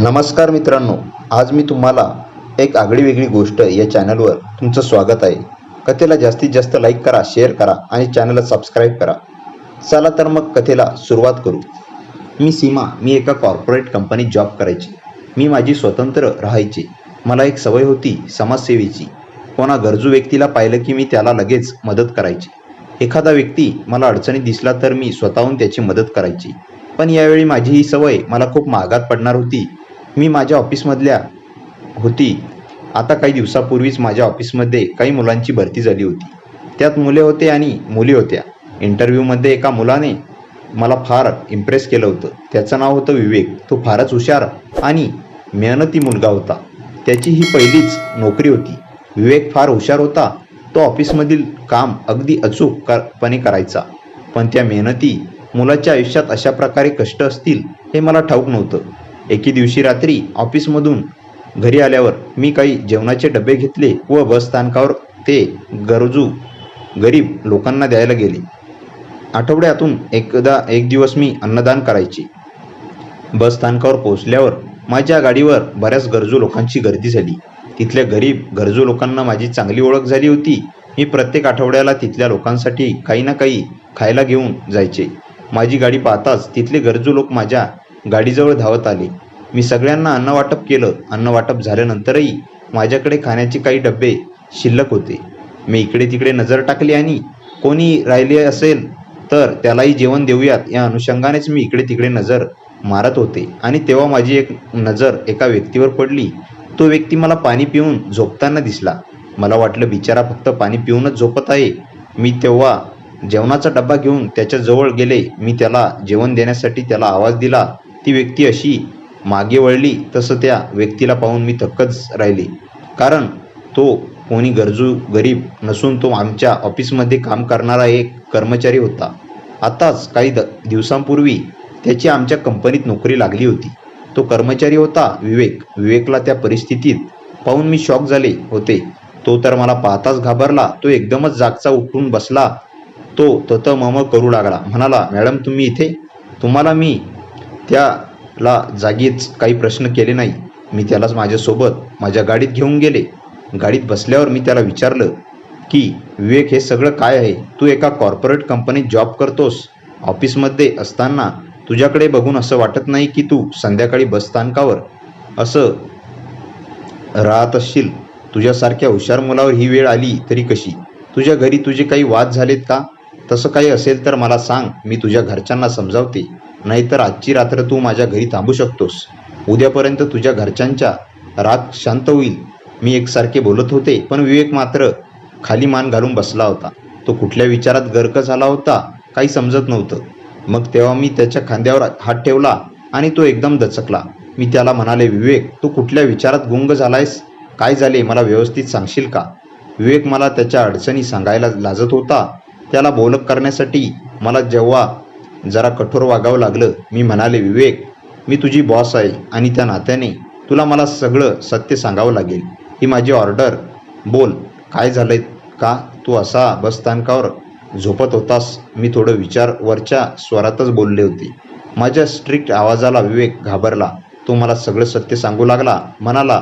नमस्कार मित्रांनो, आज मी तुम्हाला एक आगळीवेगळी गोष्ट या चॅनलवर तुमचं स्वागत आहे. कथेला जास्तीत जास्त लाईक करा, शेअर करा आणि चॅनलला सबस्क्राईब करा. चला तर मग कथेला सुरुवात करू. मी सीमा. मी एका कॉर्पोरेट कंपनीत जॉब करायची. मी माझी स्वतंत्र राहायचे. मला एक सवय होती समाजसेवेची. कोणा गरजू व्यक्तीला पाहिलं की मी त्याला लगेच मदत करायची. एखादा व्यक्ती मला अडचणीत दिसला तर मी स्वतःहून त्याची मदत करायची. पण यावेळी माझी ही सवय मला खूप महागात पडणार होती. मी माझ्या ऑफिसमधल्या होती. आता काही दिवसापूर्वीच माझ्या ऑफिसमध्ये काही मुलांची भरती झाली होती. त्यात मुले होते आणि मुली होत्या. इंटरव्ह्यूमध्ये एका मुलाने मला फार इम्प्रेस केलं होतं. त्याचं नाव होतं विवेक. तो फारच हुशार आणि मेहनती मुलगा होता. त्याची ही पहिलीच नोकरी होती. विवेक फार हुशार होता. तो ऑफिसमधील काम अगदी अचूकपणे करायचा. पण त्या मेहनती मुलाच्या आयुष्यात अशा प्रकारे कष्ट असतील हे मला ठाऊक नव्हतं. एके दिवशी रात्री ऑफिसमधून घरी आल्यावर मी काही जेवणाचे डबे घेतले व बस स्थानकावर ते गरीब लोकांना द्यायला गेले. आठवड्यातून एक दिवस मी अन्नदान करायचे. बस स्थानकावर पोहोचल्यावर माझ्या गाडीवर बऱ्याच गरजू लोकांची गर्दी झाली. तिथल्या गरजू लोकांना माझी चांगली ओळख झाली होती. मी प्रत्येक आठवड्याला तिथल्या लोकांसाठी काही ना काही खायला घेऊन जायचे. माझी गाडी पाहताच तिथले गरजू लोक माझ्या गाडीजवळ धावत आले. मी सगळ्यांना अन्न वाटप केलं. अन्न वाटप झाल्यानंतरही माझ्याकडे खाण्याचे काही डबे शिल्लक होते. मी इकडे तिकडे नजर टाकली आणि कोणी राहिले असेल तर त्यालाही जेवण देऊयात या अनुषंगानेच मी इकडे तिकडे नजर मारत होते. आणि तेव्हा माझी एक नजर एका व्यक्तीवर पडली. तो व्यक्ती मला पाणी पिऊन झोपताना दिसला. मला वाटलं बिचारा फक्त पाणी पिऊनच झोपत आहे. मी तेव्हा जेवणाचा डबा घेऊन त्याच्या जवळ गेले. मी त्याला जेवण देण्यासाठी त्याला आवाज दिला. ती व्यक्ती अशी मागे वळली तसं त्या व्यक्तीला पाहून मी थक्कच राहिले. कारण तो कोणी गरीब नसून तो आमच्या ऑफिसमध्ये काम करणारा एक कर्मचारी होता. आताच काही दिवसांपूर्वी त्याची आमच्या कंपनीत नोकरी लागली होती. तो कर्मचारी होता विवेक. विवेकला त्या परिस्थितीत पाहून मी शॉक झाले होते. तो तर मला पाहताच घाबरला. तो एकदमच जागचा उठून बसला. तो मम करू लागला. म्हणाला, मॅडम तुम्ही इथे? तुम्हाला मी त्याला जागीच काही प्रश्न केले नाही. मी त्यालाच माझ्यासोबत माझ्या गाडीत घेऊन गेले. गाडीत बसल्यावर मी त्याला विचारलं की विवेक हे सगळं काय आहे? तू एका कॉर्पोरेट कंपनीत जॉब करतोस. ऑफिसमध्ये असताना तुझ्याकडे बघून असं वाटत नाही की तू संध्याकाळी बस स्थानकावर असं राहत असशील. तुझ्यासारख्या हुशार मुलावर ही वेळ आली तरी कशी? तुझ्या घरी तुझे काही वाद झालेत का? तसं काही असेल तर मला सांग. मी तुझ्या घरच्यांना समजावते. नाहीतर आजची रात्र तू माझ्या घरी थांबू शकतोस. उद्यापर्यंत तुझ्या घरच्यांचा राग शांत होईल. मी एकसारखे बोलत होते पण विवेक मात्र खाली मान घालून बसला होता. तो कुठल्या विचारात गर्क झाला होता काही समजत नव्हतं. मग तेव्हा मी त्याच्या खांद्यावर हात ठेवला आणि तो एकदम दचकला. मी त्याला म्हणाले, विवेक तू कुठल्या विचारात गुंग झालायस? काय झाले मला व्यवस्थित सांगशील का? विवेक मला त्याच्या अडचणी सांगायला लाजत होता. त्याला बोलक करण्यासाठी मला जेव्हा जरा कठोर वागावं लागलं. मी म्हणाले, विवेक मी तुझी बॉस आहे आणि त्या नात्याने तुला मला सगळं सत्य सांगावं लागेल. ही माझी ऑर्डर. बोल काय झालंय का? तू असा बस स्थानकावर झोपत होतास? मी थोडं वरच्या स्वरातच बोलले होते. माझ्या स्ट्रिक्ट आवाजाला विवेक घाबरला. तो मला सगळं सत्य सांगू लागला. म्हणाला,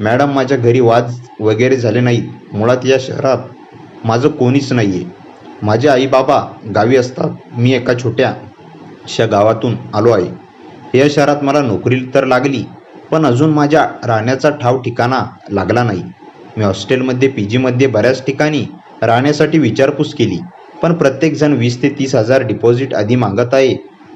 मॅडम माझ्या घरी वाद वगैरे झाले नाहीत. मुळात या शहरात माझं कोणीच नाही आहे. माझे आई बाबा गावी असतात. मी एका छोट्याशा गावातून आलो आहे. या शहरात मला नोकरी तर लागली पण अजून माझ्या राहण्याचा ठाव ठिकाणा लागला नाही. मी हॉस्टेलमध्ये PGमध्ये बऱ्याच ठिकाणी राहण्यासाठी विचारपूस केली पण प्रत्येकजण 20 ते 30 हजार डिपॉझिट आधी मागत आहे.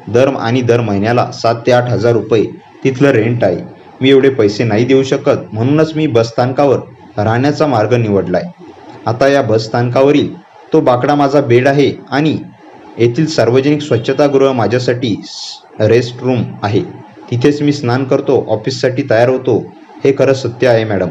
दर महिन्याला 7 ते 8 हजार रुपये तिथलं रेंट आहे. मी एवढे पैसे नाही देऊ शकत. म्हणूनच मी बस स्थानकावर राहण्याचा मार्ग निवडलाय. आता या बस स्थानकावरील तो बाकडा माझा बेड आहे आणि येथील सार्वजनिक स्वच्छतागृह माझ्यासाठी रेस्ट रूम आहे. तिथेच मी स्नान करतो, ऑफिससाठी तयार होतो. हे खरं सत्य आहे मॅडम.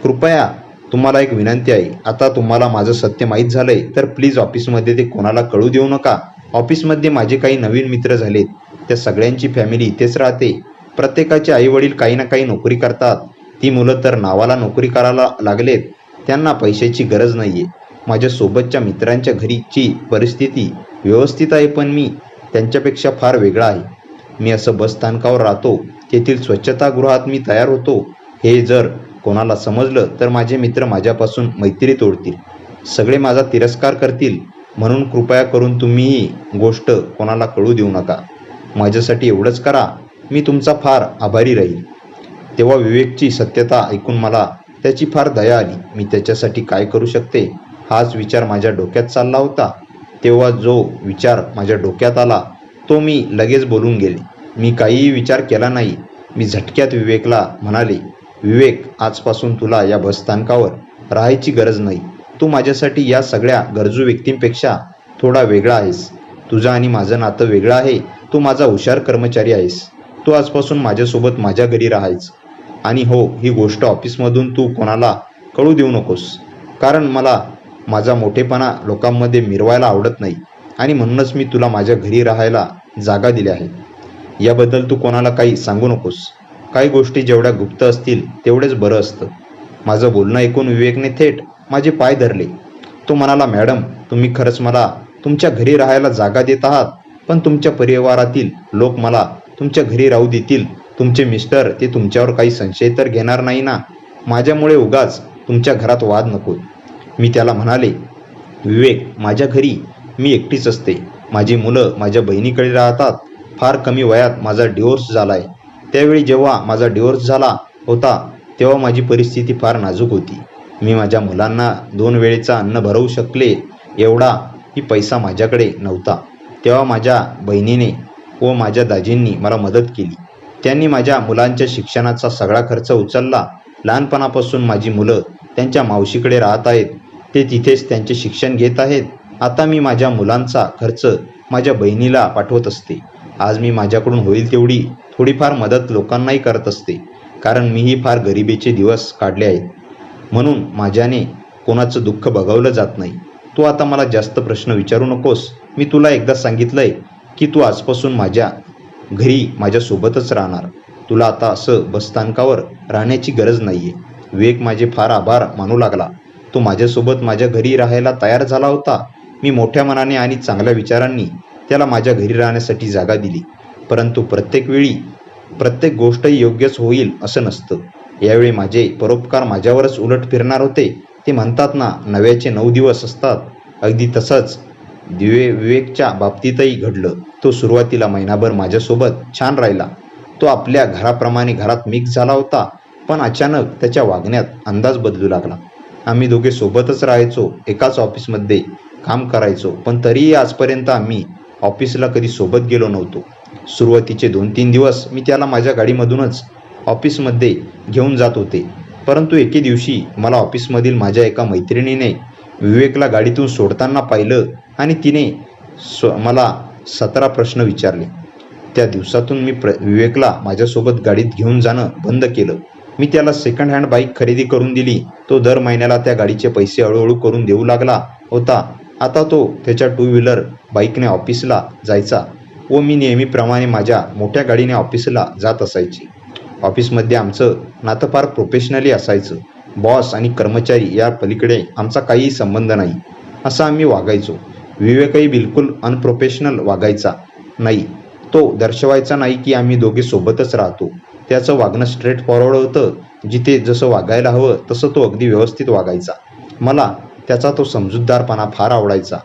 कृपया तुम्हाला एक विनंती आहे. आता तुम्हाला माझं सत्य माहीत झालंय तर प्लीज ऑफिसमध्ये ते कोणाला कळू देऊ नका. ऑफिसमध्ये माझे काही नवीन मित्र झालेत. त्या सगळ्यांची फॅमिली इथेच राहते. प्रत्येकाचे आईवडील काही ना काही नोकरी करतात. ती मुलं तर नावाला नोकरी करायला लागलेत. त्यांना पैशाची गरज नाही आहे. माझ्या सोबतच्या मित्रांच्या घरीची परिस्थिती व्यवस्थित आहे पण मी त्यांच्यापेक्षा फार वेगळा आहे. मी असं बस स्थानकावर राहतो तेथील स्वच्छतागृहात मी तयार होतो हे जर कोणाला समजलं तर माझे मित्र माझ्यापासून मैत्री तोडतील, सगळे माझा तिरस्कार करतील. म्हणून कृपया करून तुम्ही ही गोष्ट कोणाला कळू देऊ नका. माझ्यासाठी एवढंच करा, मी तुमचा फार आभारी राहील. तेव्हा विवेकची सत्यता ऐकून मला त्याची फार दया आली. मी त्याच्यासाठी काय करू शकते हाच विचार माझ्या डोक्यात चालला होता. तेव्हा जो विचार माझ्या डोक्यात आला तो मी लगेच बोलून गेले. मी काहीही विचार केला नाही. मी झटक्यात विवेकला म्हणाले, विवेक, आजपासून तुला या बसस्थानकावर राहायची गरज नाही. तू माझ्यासाठी या सगळ्या गरजू व्यक्तींपेक्षा थोडा वेगळा आहेस. तुझं आणि माझं नातं वेगळं आहे. तू माझा हुशार कर्मचारी आहेस. तू आजपासून माझ्यासोबत माझ्या घरी राहायचं. आणि हो, ही गोष्ट ऑफिसमधून तू कोणाला कळू देऊ नकोस, कारण मला माझा मोठेपणा लोकांमध्ये मिरवायला आवडत नाही आणि म्हणूनच मी तुला माझ्या घरी राहायला जागा दिली आहे. याबद्दल तू कोणाला काही सांगू नकोस. काही गोष्टी जेवढ्या गुप्त असतील तेवढेच बरं असतं. माझं बोलणं ऐकून विवेकने थेट माझे पाय धरले. तो म्हणाला, मॅडम, तुम्ही खरंच मला तुमच्या घरी राहायला जागा देत आहात, पण तुमच्या परिवारातील लोक मला तुमच्या घरी राहू देतील? तुमचे मिस्टर ते तुमच्यावर काही संशय तर घेणार नाही ना? माझ्यामुळे उगाच तुमच्या घरात वाद नको. मी त्याला म्हणाले, विवेक, माझ्या घरी मी एकटीच असते. माझी मुलं माझ्या बहिणीकडे राहतात. फार कमी वयात माझा डिवोर्स झाला आहे. त्यावेळी जेव्हा माझा डिवोर्स झाला होता तेव्हा माझी परिस्थिती फार नाजूक होती. मी माझ्या मुलांना 2 वेळेचं अन्न भरवू शकले एवढाही पैसा माझ्याकडे नव्हता. तेव्हा माझ्या बहिणीने व माझ्या दाजींनी मला मदत केली. त्यांनी माझ्या मुलांच्या शिक्षणाचा सगळा खर्च उचलला. लहानपणापासून माझी मुलं त्यांच्या मावशीकडे राहत आहेत. ते तिथेच त्यांचे शिक्षण घेत आहेत. आता मी माझ्या मुलांचा खर्च माझ्या बहिणीला पाठवत असते. आज मी माझ्याकडून होईल तेवढी थोडीफार मदत लोकांनाही करत असते, कारण मीही फार गरिबीचे दिवस काढले आहेत. म्हणून माझ्याने कोणाचं दुःख बघवलं जात नाही. तू आता मला जास्त प्रश्न विचारू नकोस. मी तुला एकदा सांगितलंय की तू आजपासून माझ्या घरी माझ्यासोबतच राहणार. तुला आता असं बसस्थानकावर राहण्याची गरज नाहीये. विवेक माझे फार आभार मानू लागला. तो माझ्यासोबत माझ्या घरी राहायला तयार झाला होता. मी मोठ्या मनाने आणि चांगल्या विचारांनी त्याला माझ्या घरी राहण्यासाठी जागा दिली. परंतु प्रत्येक वेळी प्रत्येक गोष्टही योग्यच होईल असं नसतं. यावेळी माझे परोपकार माझ्यावरच उलट फिरणार होते. ते म्हणतात ना, नव्याचे 9 दिवस असतात. अगदी तसंच विवेकच्या बाबतीतही घडलं. तो सुरुवातीला महिनाभर माझ्यासोबत छान राहिला. तो आपल्या घराप्रमाणे घरात मिक्स झाला होता, पण अचानक त्याच्या वागण्यात अंदाज बदलू लागला. आम्ही दोघे सोबतच राहायचो, एकाच ऑफिसमध्ये काम करायचो, पण तरीही आजपर्यंत आम्ही ऑफिसला कधी सोबत गेलो नव्हतो. सुरुवातीचे 2-3 दिवस मी त्याला माझ्या गाडीमधूनच ऑफिसमध्ये घेऊन जात होते. परंतु एके दिवशी मला ऑफिसमधील माझ्या एका मैत्रिणीने विवेकला गाडीतून सोडताना पाहिलं आणि तिने मला 17 प्रश्न विचारले. त्या दिवसातून मी विवेकला माझ्यासोबत गाडीत घेऊन जाणं बंद केलं. मी त्याला सेकंड हँड बाईक खरेदी करून दिली. तो दर महिन्याला त्या गाडीचे पैसे हळूहळू करून देऊ लागला होता. आता तो त्याच्या 2 व्हीलर बाईकने ऑफिसला जायचा व मी नेहमीप्रमाणे माझ्या मोठ्या गाडीने ऑफिसला जात असायची. ऑफिसमध्ये आमचं नातं फार प्रोफेशनली असायचं. बॉस आणि कर्मचारी या पलीकडे आमचा काहीही संबंध नाही असं आम्ही वागायचो. विवेकही बिलकुल अनप्रोफेशनल वागायचा नाही. तो दर्शवायचा नाही की आम्ही दोघे सोबतच राहतो. त्याचं वागणं स्ट्रेट फॉरवर्ड होतं. जिथे जसं वागायला हवं तसं तो अगदी व्यवस्थित वागायचा. मला त्याचा तो समजूतदारपणा फार आवडायचा.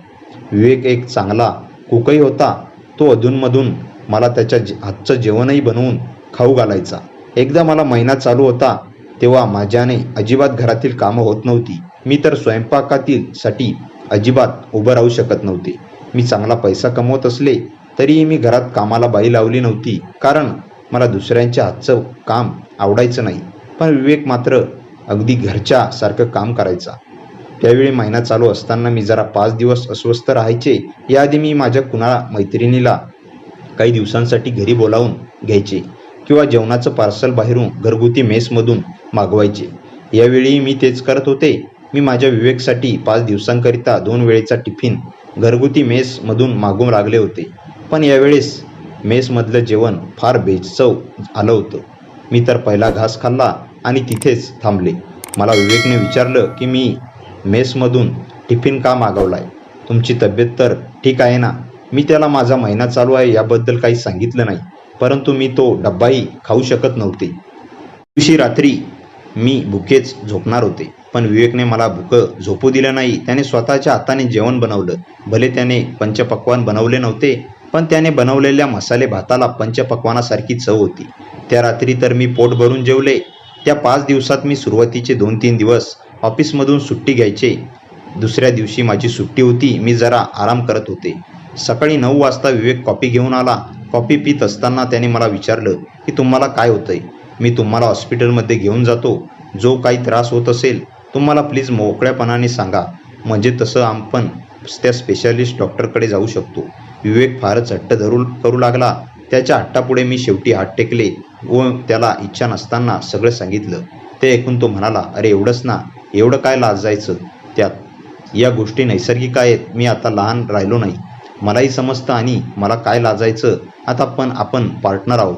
विवेक एक चांगला कुकही होता. तो अधूनमधून मला त्याच्या हातचं जेवणही बनवून खाऊ घालायचा. एकदा मला महिना चालू होता तेव्हा माझ्याने अजिबात घरातील कामं होत नव्हती. मी तर स्वयंपाकासाठी अजिबात उभं राहू शकत नव्हते. मी चांगला पैसा कमवत असले तरीही मी घरात कामाला बाई लावली नव्हती, कारण मला दुसऱ्यांच्या हातचं काम आवडायचं नाही. पण विवेक मात्र अगदी घरच्या सारखं काम करायचा. त्यावेळी महिना चालू असताना मी जरा 5 दिवस अस्वस्थ राहायचे. याआधी मी माझ्या मैत्रिणीला काही दिवसांसाठी घरी बोलावून घ्यायचे किंवा जेवणाचं पार्सल बाहेरून घरगुती मेसमधून मागवायचे. यावेळी मी तेच करत होते. मी माझ्या विवेकसाठी 5 दिवसांकरिता 2 वेळेचा टिफिन घरगुती मेसमधून मागवू लागले होते. पण यावेळेस मेसमधलं जेवण फार बेचव आलं होतं. मी तर पहिला घास खाल्ला आणि तिथेच थांबले. मला विवेकने विचारलं की मी मेसमधून टिफिन का मागवलाय? तुमची तब्येत तर ठीक आहे ना? मी त्याला माझा महिना चालू आहे याबद्दल काही सांगितलं नाही. परंतु मी तो डब्बाही खाऊ शकत नव्हते. दिवशी रात्री मी भुकेच झोपणार होते, पण विवेकने मला भुकं झोपू दिलं नाही. त्याने स्वतःच्या हाताने जेवण बनवलं. भले त्याने पंचपक्वान्न बनवले नव्हते, पण त्याने बनवलेल्या मसाले भाताला पंचपक्वान्नासारखी चव होती. त्या रात्री तर मी पोट भरून जेवले. त्या 5 दिवसात मी सुरुवातीचे 2-3 दिवस ऑफिसमधून सुट्टी घ्यायचे. दुसऱ्या दिवशी माझी सुट्टी होती. मी जरा आराम करत होते. सकाळी 9 वाजता विवेक कॉफी घेऊन आला. कॉफी पीत असताना त्याने मला विचारलं की तुम्हाला काय होतंय? मी तुम्हाला हॉस्पिटलमध्ये घेऊन जातो. जो काही त्रास होत असेल तुम्हाला प्लीज मोकळ्यापणाने सांगा, म्हणजे तसं आपण त्या स्पेशालिस्ट डॉक्टरकडे जाऊ शकतो. विवेक फारच हट्ट करू लागला. त्याच्या हट्टापुढे मी शेवटी हात टेकले व त्याला इच्छा नसताना सगळं सांगितलं. ते ऐकून तो म्हणाला, अरे एवढंच ना, एवढं काय लाजायचं त्यात? या गोष्टी नैसर्गिक आहेत. मी आता लहान राहिलो नाही. मलाही समजतं आणि मला काय लाजायचं. आता पण आपण पार्टनर आहोत,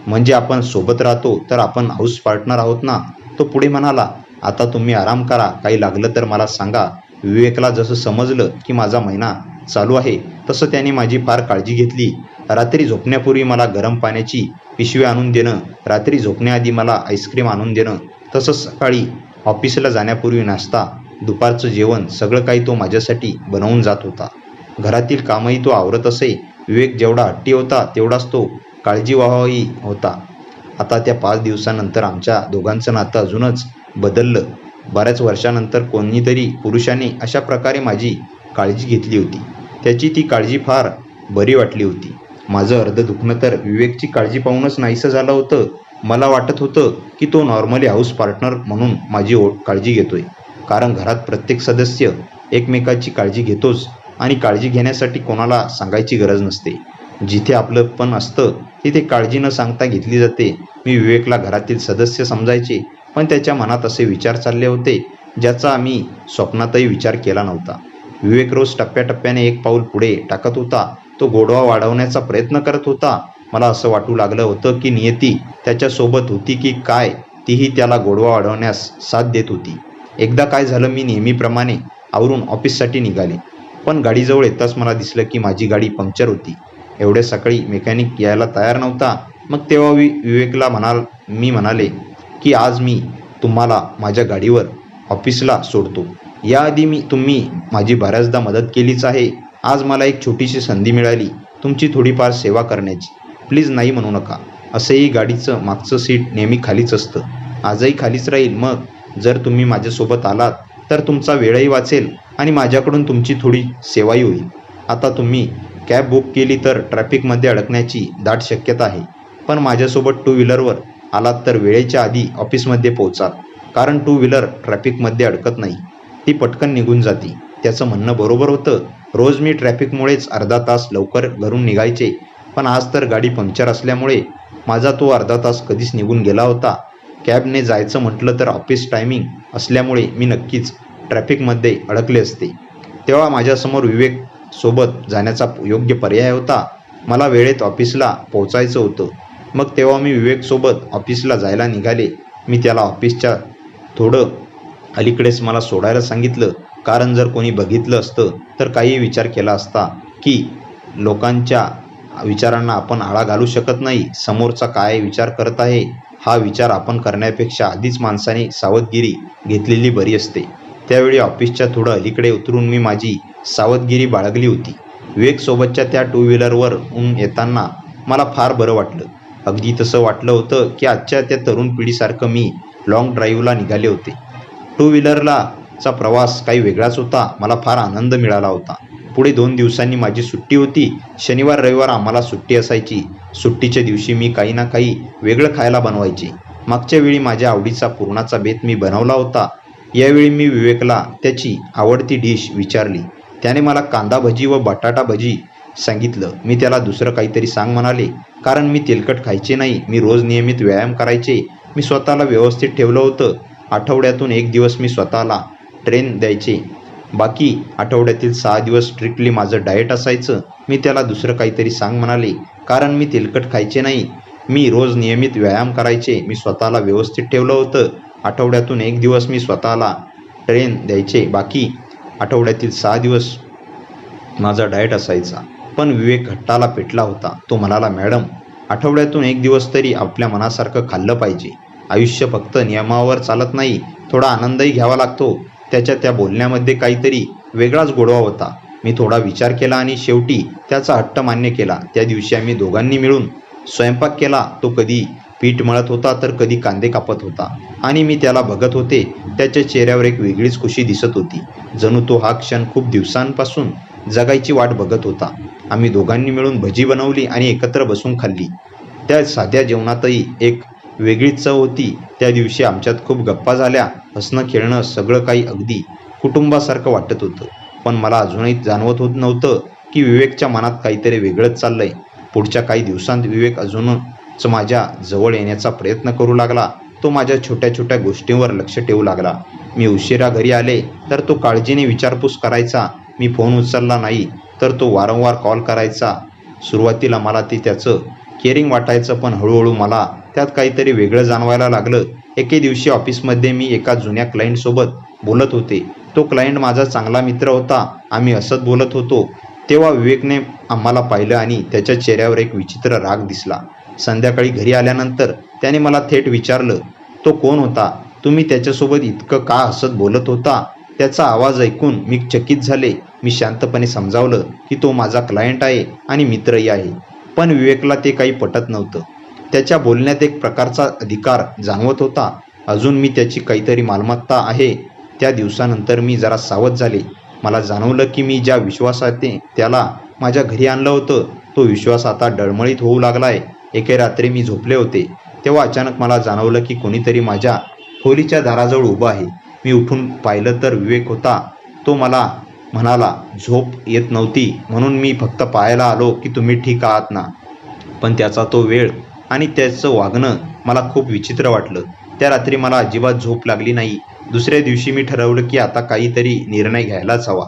म्हणजे आपण सोबत राहतो तर आपण हाऊस पार्टनर आहोत ना. तो पुढे म्हणाला, आता तुम्ही आराम करा. काही लागलं तर मला सांगा. विवेकला जसं समजलं की माझा महिना चालू आहे तसं त्याने माझी फार काळजी घेतली. रात्री झोपण्यापूर्वी मला गरम पाण्याची पिशवी आणून देणं, रात्री झोपण्याआधी मला आईस्क्रीम आणून देणं, तसंच सकाळी ऑफिसला जाण्यापूर्वी नाश्ता, दुपारचं जेवण सगळं काही तो माझ्यासाठी बनवून जात होता. घरातील कामही तो आवरत असे. विवेक जेवढा हट्टी होता तेवढाच तो काळजीवाहाही होता. आता त्या 5 दिवसानंतर आमच्या दोघांचं नातं अजूनच बदललं. बऱ्याच वर्षानंतर कोणीतरी पुरुषाने अशा प्रकारे माझी काळजी घेतली होती. त्याची ती काळजी फार बरी वाटली होती. माझं अर्ध दुखणं तर विवेकची काळजी पाहूनच नाहीसं झालं होतं. मला वाटत होतं की तो नॉर्मली हाऊस पार्टनर म्हणून माझी काळजी घेतोय, कारण घरात प्रत्येक सदस्य एकमेकाची काळजी घेतोच आणि काळजी घेण्यासाठी कोणाला सांगायची गरज नसते. जिथे आपलं पण असतं तिथे काळजी न सांगता घेतली जाते. मी विवेकला घरातील सदस्य समजायचे, पण त्याच्या मनात असे विचार चालले होते ज्याचा मी स्वप्नातही विचार केला नव्हता. विवेक रोज टप्प्याटप्प्याने एक पाऊल पुढे टाकत होता. तो गोडवा वाढवण्याचा प्रयत्न करत होता. मला असं वाटू लागलं होतं की नियती त्याच्यासोबत होती की काय, तीही त्याला गोडवा वाढवण्यास साथ देत होती. एकदा काय झालं, मी नेहमीप्रमाणे आवरून ऑफिससाठी निघाले, पण गाडीजवळ येताच मला दिसलं की माझी गाडी पंक्चर होती. एवढ्या सकाळी मेकॅनिक यायला तयार नव्हता. मग तेव्हा विवेकला मी म्हणाले की आज मी तुम्हाला माझ्या गाडीवर ऑफिसला सोडतो. याआधी तुम्ही माझी बऱ्याचदा मदत केलीच आहे. आज मला एक छोटीशी संधी मिळाली तुमची थोडीफार सेवा करण्याची. प्लीज नाही म्हणू नका. असंही गाडीचं मागचं सीट नेहमी खालीच असतं, आजही खालीच राहील. मग जर तुम्ही माझ्यासोबत आलात तर तुमचा वेळही वाचेल आणि माझ्याकडून तुमची थोडी सेवाही होईल. आता तुम्ही कॅब बुक केली तर ट्रॅफिकमध्ये अडकण्याची दाट शक्यता आहे, पण माझ्यासोबत 2 व्हीलरवर आलात तर वेळेच्या आधी ऑफिसमध्ये पोहोचाल, कारण 2 व्हीलर ट्रॅफिकमध्ये अडकत नाही, ती पटकन निघून जाते. त्याचं म्हणणं बरोबर होतं. रोज मी ट्रॅफिकमुळेच अर्धा तास लवकर घरून निघायचे, पण आज तर गाडी पंक्चर असल्यामुळे माझा तो अर्धा तास कधीच निघून गेला होता. कॅबने जायचं म्हटलं तर ऑफिस टायमिंग असल्यामुळे मी नक्कीच ट्रॅफिकमध्ये अडकले असते. तेव्हा माझ्यासमोर विवेक सोबत जाण्याचा योग्य पर्याय होता. मला वेळेत ऑफिसला पोहोचायचं होतं. मग तेव्हा मी विवेकसोबत ऑफिसला जायला निघाले. मी त्याला ऑफिसच्या थोडं अलीकडेच मला सोडायला सांगितलं, कारण जर कोणी बघितलं असतं तर काही विचार केला असता की लोकांच्या विचारांना आपण आळा घालू शकत नाही. समोरचा काय विचार करत आहे हा विचार आपण करण्यापेक्षा आधीच माणसाने सावधगिरी घेतलेली बरी असते. त्यावेळी ऑफिसच्या थोडं अलीकडे उतरून मी माझी सावधगिरी बाळगली होती. विवेकसोबतच्या त्या 2 व्हीलरवरून येताना मला फार बरं वाटलं. अगदी तसं वाटलं होतं की आजच्या त्या तरुण पिढीसारखं मी लॉंग ड्राईव्हला निघाले होते. 2 व्हीलरचा प्रवास काही वेगळाच होता. मला फार आनंद मिळाला होता. पुढे 2 दिवसांनी माझी सुट्टी होती. शनिवार रविवार आम्हाला सुट्टी असायची. सुट्टीच्या दिवशी मी काही ना काही वेगळं खायला बनवायचे. मागच्या वेळी माझ्या आवडीचा पुरणाचा बेत मी बनवला होता. यावेळी मी विवेकला त्याची आवडती डिश विचारली. त्याने मला कांदा भजी व बटाटा भजी सांगितलं. मी त्याला दुसरं काहीतरी सांग म्हणाले, कारण मी तेलकट खायचे नाही. मी रोज नियमित व्यायाम करायचे. मी स्वतःला व्यवस्थित ठेवलं होतं. आठवड्यातून 1 दिवस मी स्वतःला ट्रेन द्यायचे. बाकी आठवड्यातील 6 दिवस स्ट्रिक्टली माझं डाएट असायचं. मी त्याला दुसरं काहीतरी सांग म्हणाले, कारण मी तेलकट खायचे नाही. मी रोज नियमित व्यायाम करायचे. मी स्वतःला व्यवस्थित ठेवलं होतं. आठवड्यातून 1 दिवस मी स्वतःला ट्रेन द्यायचे. बाकी आठवड्यातील 6 दिवस माझा डाएट असायचा. पण विवेक हट्टाला पेटला होता. तो म्हणाला, मॅडम आठवड्यातून एक दिवस तरी आपल्या मनासारखं खाल्लं पाहिजे. आयुष्य फक्त नियमावर चालत नाही, थोडा आनंदही घ्यावा लागतो. त्याच्या त्या बोलण्यामध्ये काहीतरी वेगळाच गोडवा होता. मी थोडा विचार केला आणि शेवटी त्याचा हट्ट मान्य केला. त्या दिवशी आम्ही दोघांनी मिळून स्वयंपाक केला. तो कधी पीठ मळत होता तर कधी कांदे कापत होता आणि मी त्याला बघत होते. त्याच्या चेहऱ्यावर एक वेगळीच खुशी दिसत होती, जणू तो हा क्षण खूप दिवसांपासून जगायची वाट बघत होता. आम्ही दोघांनी मिळून भजी बनवली आणि एकत्र बसून खाल्ली. त्या साध्या जेवणातही एक वेगळीच चव होती. त्या दिवशी आमच्यात खूप गप्पा झाल्या. हसणं खेळणं सगळं काही अगदी कुटुंबासारखं वाटत होतं. पण मला अजूनही जाणवत होत नव्हतं की विवेकच्या मनात काहीतरी वेगळंच चाललंय. पुढच्या काही दिवसांत विवेक अजूनच माझ्या जवळ येण्याचा प्रयत्न करू लागला. तो माझ्या छोट्या छोट्या गोष्टींवर लक्ष ठेवू लागला. मी उशिरा घरी आले तर तो काळजीने विचारपूस करायचा. मी फोन उचलला नाही तर तो वारंवार कॉल करायचा. सुरुवातीला मला ते त्याचं केअरिंग वाटायचं, पण हळूहळू मला त्यात काहीतरी वेगळं जाणवायला लागलं. एके दिवशी ऑफिसमध्ये मी एका जुन्या क्लायंटसोबत बोलत होते. तो क्लायंट माझा चांगला मित्र होता. आम्ही असंच बोलत होतो तेव्हा विवेकने आम्हाला पाहिलं आणि त्याच्या चेहऱ्यावर एक विचित्र राग दिसला. संध्याकाळी घरी आल्यानंतर त्याने मला थेट विचारलं, तो कोण होता? तुम्ही त्याच्यासोबत इतकं का हसत बोलत होता? त्याचा आवाज ऐकून मी चकित झाले. मी शांतपणे समजावलं की तो माझा क्लायंट आहे आणि मित्रही आहे. पण विवेकला ते काही पटत नव्हतं. त्याच्या बोलण्यात एक प्रकारचा अधिकार जाणवत होता. अजून मी त्याची काहीतरी मालमत्ता आहे. त्या दिवसानंतर मी जरा सावध झाले. मला जाणवलं की मी ज्या विश्वासाने त्याला माझ्या घरी आणलं होतं, तो विश्वास आता डळमळीत होऊ लागलाय. एके रात्री मी झोपले होते तेव्हा अचानक मला जाणवलं की कोणीतरी माझ्या खोलीच्या दाराजवळ उभं आहे. मी उठून पाहिलं तर विवेक होता. तो मला म्हणाला, झोप येत नव्हती म्हणून मी फक्त पाहायला आलो की तुम्ही ठीक आहात ना. पण त्याचा तो वेळ आणि त्याचं वागणं मला खूप विचित्र वाटलं. त्या रात्री मला अजिबात झोप लागली नाही. दुसऱ्या दिवशी मी ठरवलं की आता काहीतरी निर्णय घ्यायलाच हवा.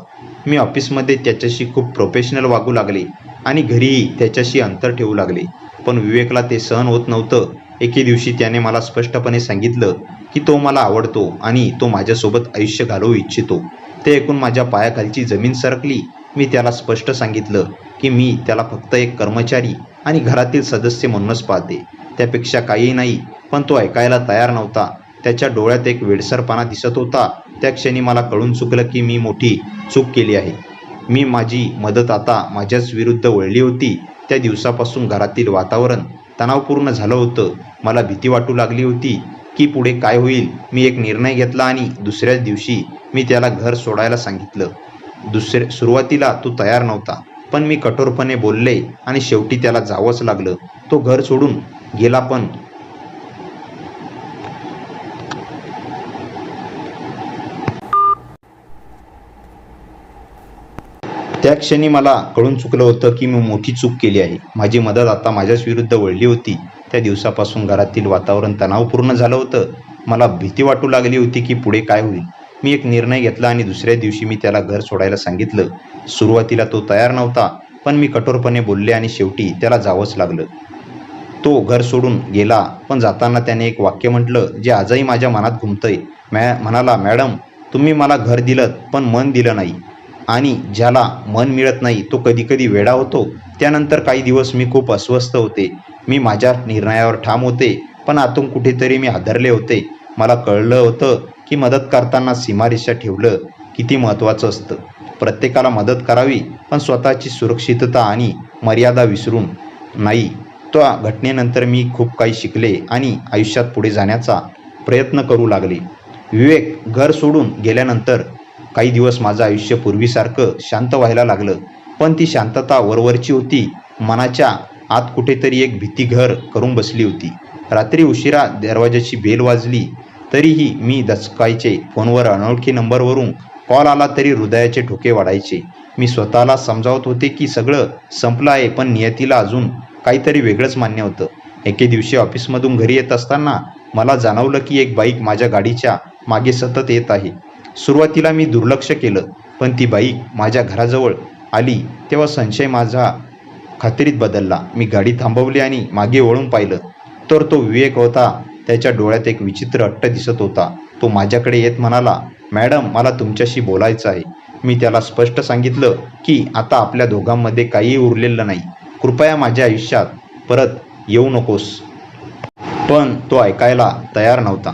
मी ऑफिसमध्ये त्याच्याशी खूप प्रोफेशनल वागू लागले आणि घरीही त्याच्याशी अंतर ठेवू लागले. पण विवेकला ते सहन होत नव्हतं. एके दिवशी त्याने मला स्पष्टपणे सांगितलं की तो मला आवडतो आणि तो माझ्यासोबत आयुष्य घालवू इच्छितो. ते ऐकून माझ्या पायाखालची जमीन सरकली. मी त्याला स्पष्ट सांगितलं की मी त्याला फक्त एक कर्मचारी आणि घरातील सदस्य म्हणूनच पाहते, त्यापेक्षा काहीही नाही. पण तो ऐकायला तयार नव्हता. त्याच्या डोळ्यात एक वेडसरपणा दिसत होता. त्या क्षणी मला कळून चुकलं की मी मोठी चूक केली आहे. माझी मदत आता माझ्याच विरुद्ध वळली होती. त्या दिवसापासून घरातील वातावरण तणावपूर्ण झालं होतं. मला भीती वाटू लागली होती की पुढे काय होईल. मी एक निर्णय घेतला आणि दुसऱ्याच दिवशी मी त्याला घर सोडायला सांगितलं. सुरुवातीला तो तयार नव्हता, पण मी कठोरपणे बोलले आणि शेवटी त्याला जावंच लागलं. तो घर सोडून गेला. पण त्या क्षणी मला कळून चुकलं होतं की मी मोठी चूक केली आहे. माझी मदत आता माझ्याच विरुद्ध वळली होती. त्या दिवसापासून घरातील वातावरण तणावपूर्ण झालं होतं. मला भीती वाटू लागली होती की पुढे काय होईल. मी एक निर्णय घेतला आणि दुसऱ्या दिवशी मी त्याला घर सोडायला सांगितलं. सुरुवातीला तो तयार नव्हता, पण मी कठोरपणे बोलले आणि शेवटी त्याला जावंच लागलं. तो घर सोडून गेला, पण जाताना त्याने एक वाक्य म्हटलं जे आजही माझ्या मनात घुमतंय. म्हणाला, मॅडम, तुम्ही मला घर दिलं पण मन दिलं नाही. आणि ज्याला मन मिळत नाही तो कधीकधी वेडा होतो. त्यानंतर काही दिवस मी खूप अस्वस्थ होते. मी माझ्या निर्णयावर ठाम होते, पण आतून कुठेतरी मी हादरले होते. मला कळलं होतं की मदत करताना सीमारेषा ठेवलं किती महत्त्वाचं असतं. प्रत्येकाला मदत करावी, पण स्वतःची सुरक्षितता आणि मर्यादा विसरून नाही. त्या घटनेनंतर मी खूप काही शिकले आणि आयुष्यात पुढे जाण्याचा प्रयत्न करू लागले. विवेक घर सोडून गेल्यानंतर काही दिवस माझं आयुष्य पूर्वीसारखं शांत व्हायला लागलं. पण ती शांतता वरवरची होती. मनाच्या आत कुठेतरी एक भीती घर करून बसली होती. रात्री उशिरा दरवाजाची बेल वाजली तरीही मी दचकायचे. फोनवर अनोळखी नंबरवरून कॉल आला तरी हृदयाचे ठोके वाढायचे. मी स्वतःला समजावत होते की सगळं संपलं आहे, पण नियतीला अजून काहीतरी वेगळंच मान्य होतं. एके दिवशी ऑफिसमधून घरी येत असताना मला जाणवलं की एक बाईक माझ्या गाडीच्या मागे सतत येत आहे. सुरुवातीला मी दुर्लक्ष केलं, पण ती बाईक माझ्या घराजवळ आली तेव्हा संशय माझा खात्रीत बदलला. मी गाडी थांबवली आणि मागे वळून पाहिलं तर तो विवेक होता. त्याच्या डोळ्यात एक विचित्र हट्ट दिसत होता. तो माझ्याकडे येत म्हणाला, मॅडम, मला तुमच्याशी बोलायचं आहे. मी त्याला स्पष्ट सांगितलं की आता आपल्या दोघांमध्ये काहीही उरलेलं नाही. कृपया माझ्या आयुष्यात परत येऊ नकोस. पण तो ऐकायला तयार नव्हता.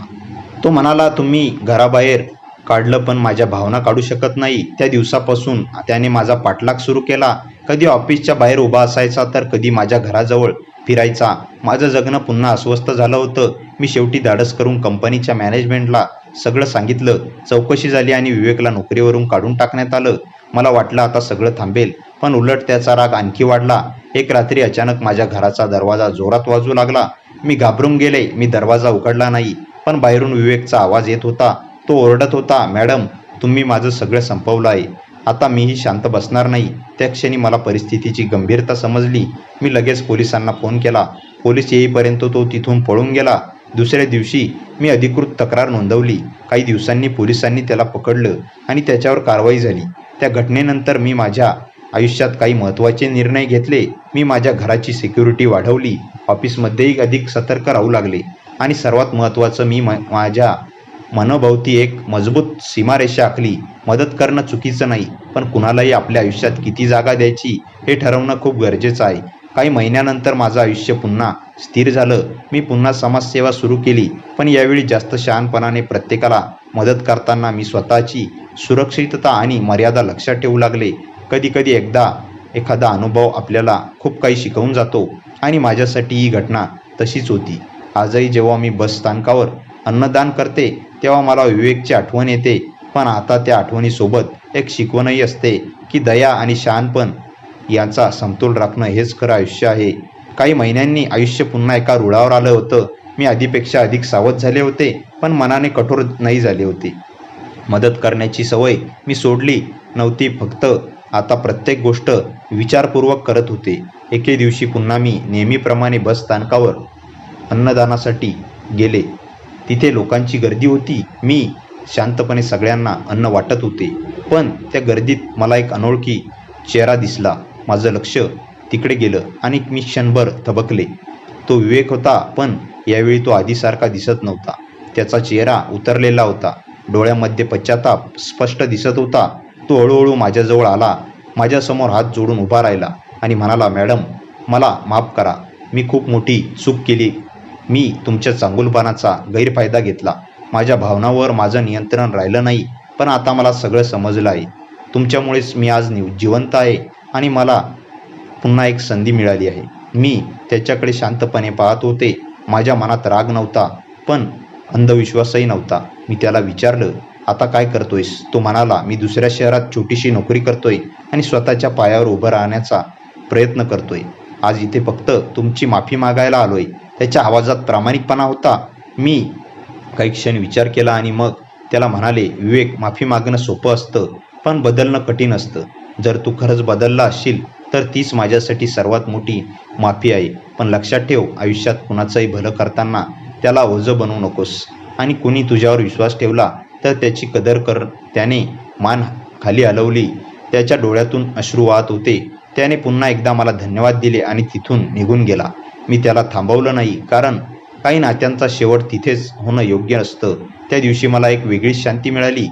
तो म्हणाला, तुम्ही घराबाहेर काढलं पण माझ्या भावना काढू शकत नाही. त्या दिवसापासून त्याने माझा पाठलाग सुरू केला. कधी ऑफिसच्या बाहेर उभा असायचा तर कधी माझ्या घराजवळ फिरायचा. माझं जगणं पुन्हा अस्वस्थ झालं होतं. मी शेवटी धाडस करून कंपनीच्या मॅनेजमेंटला सगळं सांगितलं. चौकशी झाली आणि विवेकला नोकरीवरून काढून टाकण्यात आलं. मला वाटलं आता सगळं थांबेल, पण उलट त्याचा राग आणखी वाढला. एक रात्री अचानक माझ्या घराचा दरवाजा जोरात वाजू लागला. मी घाबरून गेले. मी दरवाजा उघडला नाही, पण बाहेरून विवेकचा आवाज येत होता. तो ओरडत होता, मॅडम, तुम्ही माझं सगळं संपवलं आहे. आता मीही शांत बसणार नाही. त्या क्षणी मला परिस्थितीची गंभीरता समजली. मी लगेच पोलिसांना फोन केला. पोलीस येईपर्यंत तो तिथून पळून गेला. दुसऱ्या दिवशी मी अधिकृत तक्रार नोंदवली. काही दिवसांनी पोलिसांनी त्याला पकडलं आणि त्याच्यावर कारवाई झाली. त्या घटनेनंतर मी माझ्या आयुष्यात काही महत्त्वाचे निर्णय घेतले. मी माझ्या घराची सिक्युरिटी वाढवली, ऑफिसमध्येही अधिक सतर्क राहू लागले आणि सर्वात महत्त्वाचं, मी माझ्या मनोभोवती एक मजबूत सीमारेषा आखली. मदत करणं चुकीचं नाही, पण कुणालाही आपल्या आयुष्यात किती जागा द्यायची हे ठरवणं खूप गरजेचं आहे. काही महिन्यानंतर माझं आयुष्य पुन्हा स्थिर झालं. मी पुन्हा समाजसेवा सुरू केली, पण यावेळी जास्त शहाणपणाने. प्रत्येकाला मदत करताना मी स्वतःची सुरक्षितता आणि मर्यादा लक्षात ठेवू लागले. कधीकधी एखादा अनुभव आपल्याला खूप काही शिकवून जातो आणि माझ्यासाठी ही घटना तशीच होती. आजही जेव्हा मी बस स्थानकावर अन्नदान करते तेव्हा मला विवेकची आठवण येते, पण आता त्या आठवणीसोबत एक शिकवणही असते की दया आणि शहाणपण यांचा समतोल राखणं हेच खरं आयुष्य आहे. काही महिन्यांनी आयुष्य पुन्हा एका रुळावर आलं होतं. मी आधीपेक्षा अधिक सावध झाले होते, पण मनाने कठोर नाही झाले होते. मदत करण्याची सवय मी सोडली नव्हती, फक्त आता प्रत्येक गोष्ट विचारपूर्वक करत होते. एके दिवशी पुन्हा मी नेहमीप्रमाणे बस स्थानकावर अन्नदानासाठी गेले. तिथे लोकांची गर्दी होती. मी शांतपणे सगळ्यांना अन्न वाटत होते, पण त्या गर्दीत मला एक अनोळखी चेहरा दिसला. माझं लक्ष तिकडे गेलं आणि मी क्षणभर थबकले. तो विवेक होता, पण यावेळी तो आधीसारखा दिसत नव्हता. त्याचा चेहरा उतरलेला होता. डोळ्यामध्ये पश्चाताप स्पष्ट दिसत होता. तो हळूहळू माझ्याजवळ आला, माझ्यासमोर हात जोडून उभा राहिला आणि म्हणाला, मॅडम, मला माफ करा. मी खूप मोठी चूक केली. मी तुमच्या चांगुलपणाचा गैरफायदा घेतला. माझ्या भावनांवर माझं नियंत्रण राहिलं नाही, पण आता मला सगळं समजलं आहे. तुमच्यामुळेच मी आज जिवंत आहे आणि मला पुन्हा एक संधी मिळाली आहे. मी त्याच्याकडे शांतपणे पाहत होते. माझ्या मनात राग नव्हता, पण अंधविश्वासही नव्हता. मी त्याला विचारलं, आता काय करतोयस? तो म्हणाला, मी दुसऱ्या शहरात छोटीशी नोकरी करतोय आणि स्वतःच्या पायावर उभं राहण्याचा प्रयत्न करतोय. आज इथे फक्त तुमची माफी मागायला आलोय. त्याच्या आवाजात प्रामाणिकपणा होता. मी काही क्षण विचार केला आणि मग त्याला म्हणाले, विवेक, माफी मागणं सोपं असतं, पण बदलणं कठीण असतं. जर तू खरंच बदलला असशील तर तीच माझ्यासाठी सर्वात मोठी माफी आहे. पण लक्षात ठेव, आयुष्यात कुणाचंही भलं करताना त्याला ओझं बनवू नकोस. आणि कुणी तुझ्यावर विश्वास ठेवला तर त्याची कदर कर. त्याने मान खाली हलवली. त्याच्या डोळ्यातून अश्रू वाहत होते. त्याने पुन्हा एकदा मला धन्यवाद दिले आणि तिथून निघून गेला. मी त्याला थांबवलं नाही, कारण काही नात्यांचा शेवट तिथेच होणं योग्य असतं. त्या दिवशी मला एक वेगळीच शांती मिळाली.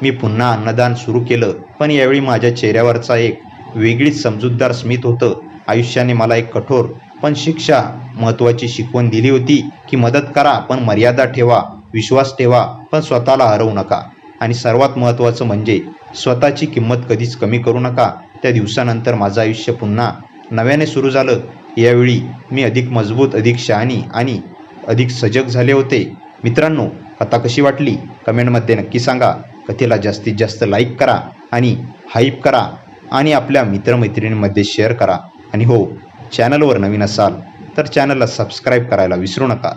मी पुन्हा अन्नदान सुरू केलं, पण यावेळी माझ्या चेहऱ्यावरचा एक वेगळीच समजूतदार स्मित होतं. आयुष्याने मला एक कठोर पण महत्त्वाची शिकवण दिली होती की मदत करा, पण मर्यादा ठेवा. विश्वास ठेवा, पण स्वतःला हरवू नका. आणि सर्वात महत्त्वाचं म्हणजे स्वतःची किंमत कधीच कमी करू नका. त्या दिवसानंतर माझं आयुष्य पुन्हा नव्याने सुरू झालं. यावेळी मी अधिक मजबूत, अधिक शहाणी आणि अधिक सजग झाले होते. मित्रांनो, कथा कशी वाटली कमेंटमध्ये नक्की सांगा. कथेला जास्तीत जास्त लाईक करा आणि हाईप करा आणि आपल्या मित्रमैत्रिणींमध्ये शेअर करा. आणि हो, चॅनलवर नवीन असाल तर चॅनलला सबस्क्राईब करायला विसरू नका.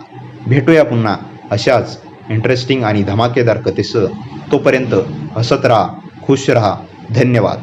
भेटूया पुन्हा अशाच इंटरेस्टिंग आणि धमाकेदार कथेसह. तोपर्यंत हसत राहा, खुश राहा. धन्यवाद.